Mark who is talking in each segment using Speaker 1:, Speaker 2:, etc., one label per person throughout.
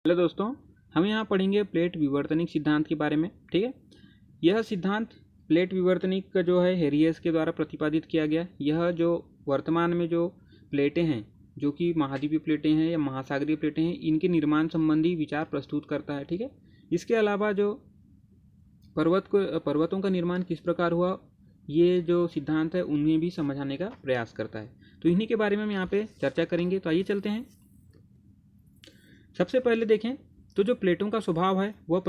Speaker 1: Hello दोस्तों, हम यहाँ पढ़ेंगे प्लेट विवर्तनिक सिद्धांत के बारे में। ठीक है, यह सिद्धांत प्लेट विवर्तनिक का जो है हेरियस के द्वारा प्रतिपादित किया गया। यह जो वर्तमान में जो प्लेटें हैं, जो कि महाद्वीपीय प्लेटें हैं या महासागरीय प्लेटें हैं, इनके निर्माण संबंधी विचार प्रस्तुत करता है। ठीक है, इसके अलावा जो पर्वतों का निर्माण किस प्रकार हुआ, ये जो सिद्धांत है उन्हें भी समझाने का प्रयास करता है। तो इन्हीं के बारे में हम यहाँ पे चर्चा करेंगे। तो आइए चलते हैं। सबसे पहले देखें तो जो प्लेटों का स्वभाव है वह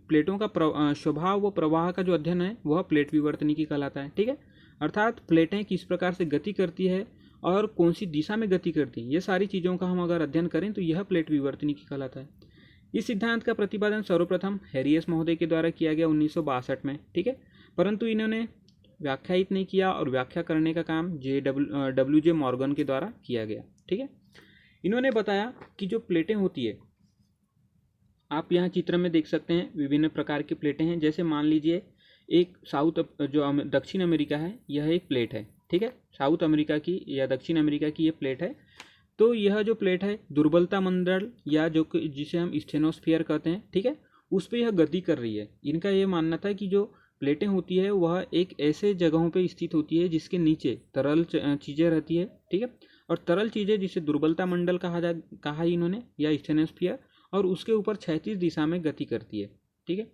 Speaker 1: प्लेटों का स्वभाव व प्रवाह का जो अध्ययन है वह प्लेट विवर्तनिकी कहलाता है। ठीक है, अर्थात प्लेटें किस प्रकार से गति करती है और कौन सी दिशा में गति करती है, ये सारी चीज़ों का हम अगर अध्ययन करें तो यह प्लेट विवर्तनिकी कहलाता है। इस सिद्धांत का प्रतिपादन सर्वप्रथम हेरियस महोदय के द्वारा किया गया 1962 में। ठीक है, परंतु इन्होंने व्याख्यायित नहीं किया और व्याख्या करने का काम डब्ल्यू जे मॉर्गन के द्वारा किया गया। ठीक है, इन्होंने बताया कि जो प्लेटें होती है, आप यहाँ चित्र में देख सकते हैं विभिन्न प्रकार की प्लेटें हैं। जैसे मान लीजिए एक दक्षिण अमेरिका है, यह एक प्लेट है। ठीक है, साउथ अमेरिका की या दक्षिण अमेरिका की ये प्लेट है। तो यह जो प्लेट है दुर्बलता मंडल या जिसे हम स्टेनोस्फीयर कहते हैं, ठीक है, उस पर यह गति कर रही है। इनका ये मानना था कि जो प्लेटें होती है वह एक ऐसे जगहों पे स्थित होती है जिसके नीचे तरल चीज़ें रहती है। ठीक है, और तरल चीज़ें जिसे दुर्बलता मंडल कहा इन्होंने या स्टेनोस्फीयर, और उसके ऊपर क्षैतिज दिशा में गति करती है। ठीक है,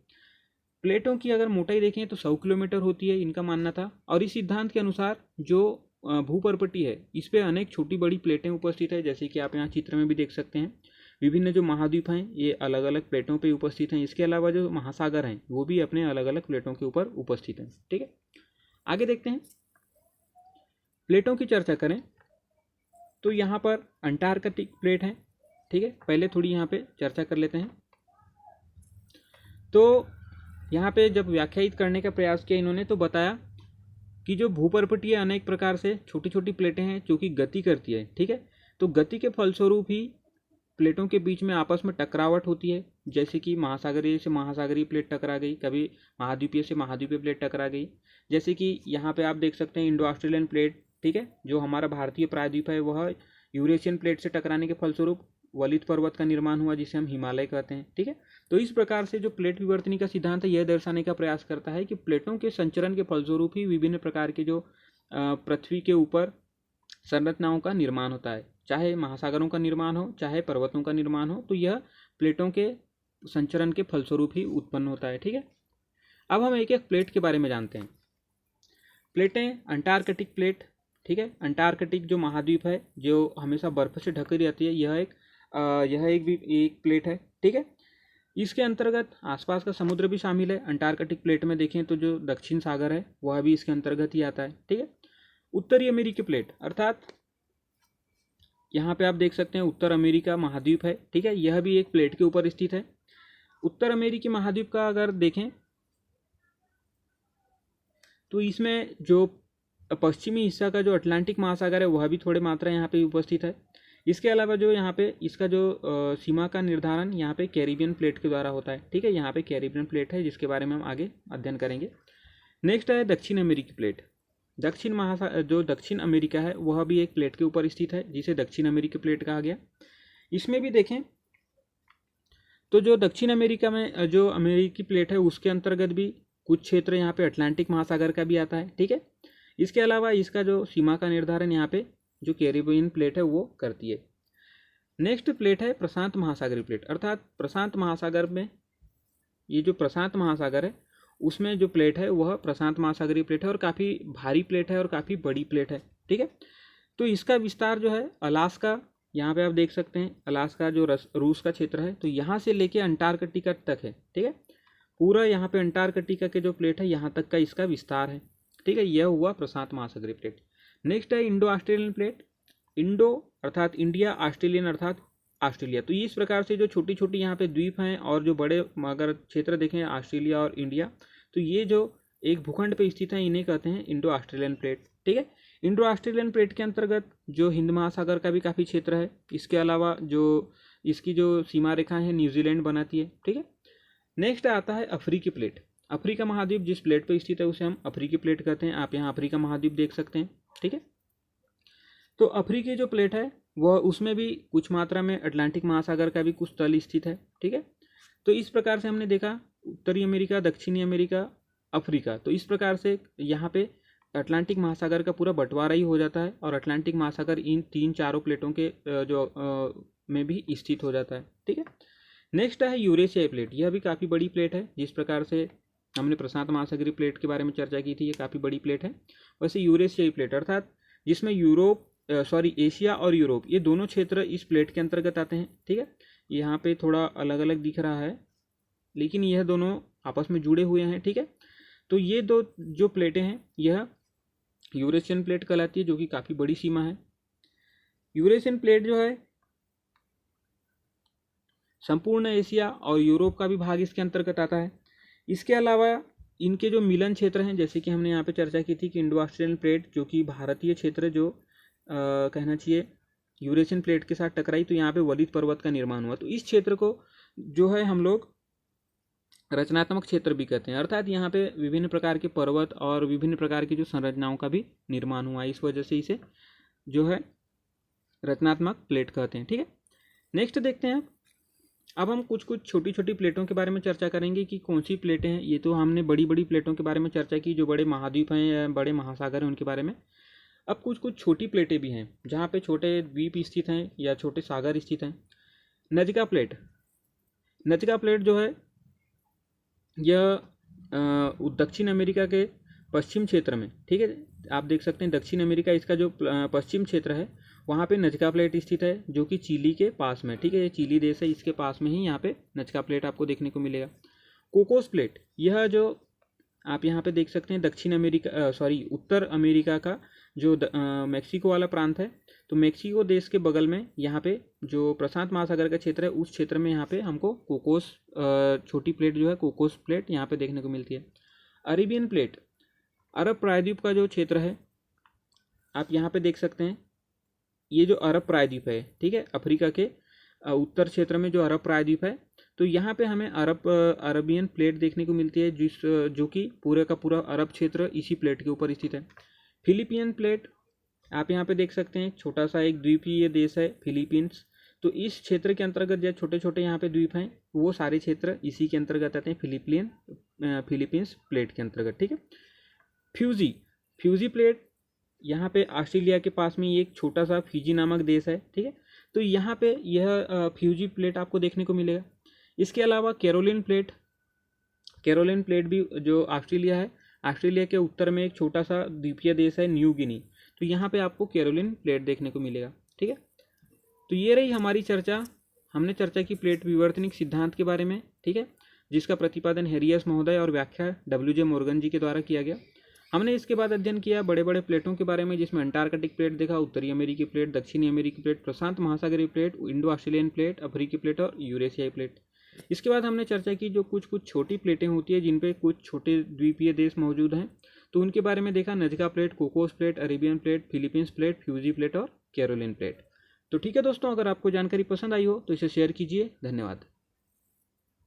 Speaker 1: प्लेटों की अगर मोटाई देखें तो 100 किलोमीटर होती है, इनका मानना था। और इस सिद्धांत के अनुसार जो भूपर्पटी है इस पे अनेक छोटी बड़ी प्लेटें उपस्थित है, जैसे कि आप यहाँ चित्र में भी देख सकते हैं। विभिन्न जो महाद्वीप हैं ये अलग अलग प्लेटों पे उपस्थित हैं। इसके अलावा जो महासागर हैं वो भी अपने अलग अलग प्लेटों के ऊपर उपस्थित हैं। ठीक है, आगे देखते हैं। प्लेटों की चर्चा करें तो यहाँ पर अंटार्कटिक प्लेट है। ठीक है, पहले थोड़ी यहाँ पे चर्चा कर लेते हैं। तो यहाँ पे जब व्याख्यायित करने का प्रयास किया इन्होंने, तो बताया कि जो भूपर्पटीय अनेक प्रकार से छोटी छोटी प्लेटें हैं जो कि गति करती है। ठीक है, तो गति के फलस्वरूप ही प्लेटों के बीच में आपस में टकरावट होती है। जैसे कि महासागरीय से महासागरीय प्लेट टकरा गई, कभी महाद्वीपीय से महाद्वीपीय प्लेट टकरा गई। जैसे कि यहाँ पे आप देख सकते हैं इंडो ऑस्ट्रेलियन प्लेट। ठीक है, जो हमारा भारतीय प्रायद्वीप है वह यूरेशियन प्लेट से टकराने के फलस्वरूप वलित पर्वत का निर्माण हुआ, जिसे हम हिमालय कहते हैं। ठीक है, तो इस प्रकार से जो प्लेट विवर्तनिक का सिद्धांत है यह दर्शाने का प्रयास करता है कि प्लेटों के संचरण के फलस्वरूप ही विभिन्न प्रकार के जो पृथ्वी के ऊपर संरचनाओं का निर्माण होता है, चाहे महासागरों का निर्माण हो चाहे पर्वतों का निर्माण हो, तो यह प्लेटों के संचरण के फलस्वरूप ही उत्पन्न होता है। ठीक है, अब हम एक एक प्लेट के बारे में जानते हैं। प्लेटें अंटार्कटिक प्लेट। ठीक है, अंटार्कटिक जो महाद्वीप है जो हमेशा बर्फ से ढकी रहती है, यह एक प्लेट है। ठीक है, इसके अंतर्गत आसपास का समुद्र भी शामिल है। अंटार्कटिक प्लेट में देखें तो जो दक्षिण सागर है वह भी इसके अंतर्गत ही आता है। ठीक है, उत्तरी अमेरिकी प्लेट, अर्थात यहाँ पे आप देख सकते हैं उत्तर अमेरिका महाद्वीप है। ठीक है, यह भी एक प्लेट के ऊपर स्थित है। उत्तर अमेरिकी महाद्वीप का अगर देखें तो इसमें जो पश्चिमी हिस्सा का जो अटलांटिक महासागर है वह भी थोड़े मात्रा यहाँ पे उपस्थित है। इसके अलावा जो यहाँ पे इसका जो सीमा का निर्धारण यहाँ पे कैरिबियन प्लेट के द्वारा होता है। ठीक है, यहाँ पे कैरिबियन प्लेट है जिसके बारे में हम आगे अध्ययन करेंगे। नेक्स्ट है दक्षिण अमेरिकी प्लेट। जो दक्षिण अमेरिका है वह भी एक प्लेट के ऊपर स्थित है, जिसे दक्षिण अमेरिकी प्लेट कहा गया। इसमें भी देखें तो जो दक्षिण अमेरिका में जो अमेरिकी प्लेट है उसके अंतर्गत भी कुछ क्षेत्र यहाँ पे अटलांटिक महासागर का भी आता है। ठीक है, इसके अलावा इसका जो सीमा का निर्धारण यहाँ पे जो कैरिबियन प्लेट है वो करती है। नेक्स्ट प्लेट है प्रशांत महासागरीय प्लेट, अर्थात प्रशांत महासागर में ये जो प्रशांत महासागर है उसमें जो प्लेट है वह प्रशांत महासागरीय प्लेट है और काफ़ी भारी प्लेट है और काफ़ी बड़ी प्लेट है। ठीक है, तो इसका विस्तार जो है अलास्का, यहाँ पे आप देख सकते हैं अलास्का जो रूस का क्षेत्र है, तो यहाँ से लेके अंटार्कटिका तक है। ठीक है, पूरा यहाँ पे अंटार्कटिका के जो प्लेट है यहाँ तक का इसका विस्तार है। ठीक है, यह हुआ प्रशांत महासागरीय प्लेट। नेक्स्ट है इंडो ऑस्ट्रेलियन प्लेट। इंडो अर्थात इंडिया, ऑस्ट्रेलियन अर्थात ऑस्ट्रेलिया। तो इस प्रकार से जो छोटी छोटी यहाँ पे द्वीप हैं और जो बड़े अगर क्षेत्र देखें ऑस्ट्रेलिया और इंडिया, तो ये जो एक भूखंड पे स्थित है इन्हें कहते हैं इंडो ऑस्ट्रेलियन प्लेट। ठीक है, इंडो ऑस्ट्रेलियन प्लेट के अंतर्गत जो हिंद महासागर का भी काफ़ी क्षेत्र है। इसके अलावा जो इसकी जो सीमा रेखा है न्यूजीलैंड बनाती है। ठीक है, नेक्स्ट आता है अफ्रीकी प्लेट। अफ्रीका महाद्वीप जिस प्लेट पर स्थित है उसे हम अफ्रीकी प्लेट कहते हैं। आप यहाँ अफ्रीका महाद्वीप देख सकते हैं। ठीक है, तो अफ्रीकी जो प्लेट है वह उसमें भी कुछ मात्रा में अटलांटिक महासागर का भी कुछ तल स्थित है। ठीक है, तो इस प्रकार से हमने देखा उत्तरी अमेरिका, दक्षिणी अमेरिका, अफ्रीका। तो इस प्रकार से यहाँ पे अटलांटिक महासागर का पूरा बंटवारा ही हो जाता है और अटलांटिक महासागर इन 3-4 प्लेटों के में भी स्थित हो जाता है। ठीक है, नेक्स्ट है यूरेशियाई प्लेट। यह भी काफ़ी बड़ी प्लेट है। जिस प्रकार से हमने प्रशांत महासागरीय प्लेट के बारे में चर्चा की थी, ये काफ़ी बड़ी प्लेट है। वैसे यूरेशियाई प्लेट अर्थात जिसमें एशिया और यूरोप ये दोनों क्षेत्र इस प्लेट के अंतर्गत आते हैं। ठीक है, यहाँ पे थोड़ा अलग अलग दिख रहा है लेकिन यह दोनों आपस में जुड़े हुए हैं। ठीक है, तो ये दो जो प्लेटें हैं यह यूरेशियन प्लेट कहलाती है, जो कि काफ़ी बड़ी सीमा है। यूरेशियन प्लेट जो है संपूर्ण एशिया और यूरोप का भी भाग इसके अंतर्गत आता है। इसके अलावा इनके जो मिलन क्षेत्र हैं, जैसे कि हमने यहाँ पे चर्चा की थी कि इंडो ऑस्ट्रेलियन प्लेट जो कि भारतीय क्षेत्र जो कहना चाहिए यूरेशियन प्लेट के साथ टकराई, तो यहाँ पे वलित पर्वत का निर्माण हुआ। तो इस क्षेत्र को जो है हम लोग रचनात्मक क्षेत्र भी कहते हैं, अर्थात यहाँ पे विभिन्न प्रकार के पर्वत और विभिन्न प्रकार की जो संरचनाओं का भी निर्माण हुआ, इस वजह से इसे जो है रचनात्मक प्लेट कहते हैं। ठीक है, नेक्स्ट देखते हैं। अब हम कुछ छोटी छोटी प्लेटों के बारे में चर्चा करेंगे कि कौन सी प्लेटें हैं। ये तो हमने बड़ी बड़ी प्लेटों के बारे में चर्चा की, जो बड़े महाद्वीप हैं या बड़े महासागर हैं उनके बारे में। अब कुछ छोटी प्लेटें भी हैं जहाँ पे छोटे द्वीप स्थित हैं या छोटे सागर स्थित हैं। नजका प्लेट जो है यह दक्षिण अमेरिका के पश्चिम क्षेत्र में, ठीक है, आप देख सकते हैं दक्षिण अमेरिका इसका जो पश्चिम क्षेत्र है वहाँ पे नजका प्लेट स्थित है, जो कि चिली के पास में। ठीक है, ये चिली देश है, इसके पास में ही यहाँ पे नजका प्लेट आपको देखने को मिलेगा। कोकोस प्लेट, यह जो आप यहाँ पे देख सकते हैं उत्तर अमेरिका का जो मैक्सिको वाला प्रांत है, तो मैक्सिको देश के बगल में यहाँ पे जो प्रशांत महासागर का क्षेत्र है, उस क्षेत्र में यहाँ पे हमको कोकोस छोटी प्लेट जो है कोकोस प्लेट यहाँ पे देखने को मिलती है। अरेबियन प्लेट, अरब प्रायद्वीप का जो क्षेत्र है आप यहाँ पे देख सकते हैं, ये जो अरब प्रायद्वीप है, ठीक है, अफ्रीका के उत्तर क्षेत्र में जो अरब प्रायद्वीप है, तो यहाँ पे हमें अरबियन प्लेट देखने को मिलती है, जो कि पूरे का पूरा अरब क्षेत्र इसी प्लेट के ऊपर स्थित है। फिलीपीन प्लेट आप यहाँ पे देख सकते हैं, छोटा सा एक द्वीपीय देश है फिलीपींस, तो इस क्षेत्र के अंतर्गत जो छोटे छोटे यहाँ पे द्वीप हैं वो सारे क्षेत्र इसी के अंतर्गत आते हैं, फिलीपींस प्लेट के अंतर्गत। ठीक है, फ्यूजी प्लेट यहाँ पे ऑस्ट्रेलिया के पास में एक छोटा सा फिजी नामक देश है। ठीक है, तो यहाँ पे यह फ्यूजी प्लेट आपको देखने को मिलेगा। इसके अलावा कैरोलिन प्लेट भी जो ऑस्ट्रेलिया है, ऑस्ट्रेलिया के उत्तर में एक छोटा सा द्वीपीय देश है न्यू गिनी, तो यहाँ पे आपको कैरोलिन प्लेट देखने को मिलेगा। ठीक है, तो ये रही हमारी चर्चा। हमने चर्चा की प्लेट विवर्तनिक सिद्धांत के बारे में, ठीक है, जिसका प्रतिपादन हेरियस महोदय और व्याख्या WJ मॉर्गन जी के द्वारा किया गया। हमने इसके बाद अध्ययन किया बड़े बड़े प्लेटों के बारे में, जिसमें अंटार्कटिक प्लेट देखा, उत्तरी अमेरिकी प्लेट, दक्षिणी अमेरिकी प्लेट, प्रशांत महासागरीय प्लेट, इंडो ऑस्ट्रेलियन प्लेट, अफ्रीकी प्लेट और यूरेशियाई प्लेट। इसके बाद हमने चर्चा की जो कुछ छोटी प्लेटें होती है जिन पे कुछ छोटे द्वीपीय देश मौजूद हैं, तो उनके बारे में देखा, Nazca plate, Cocos plate, Arabian plate, Philippines plate, Fiji plate और कैरोलिन प्लेट। तो ठीक है दोस्तों, अगर आपको जानकारी पसंद आई हो तो इसे शेयर कीजिए। धन्यवाद।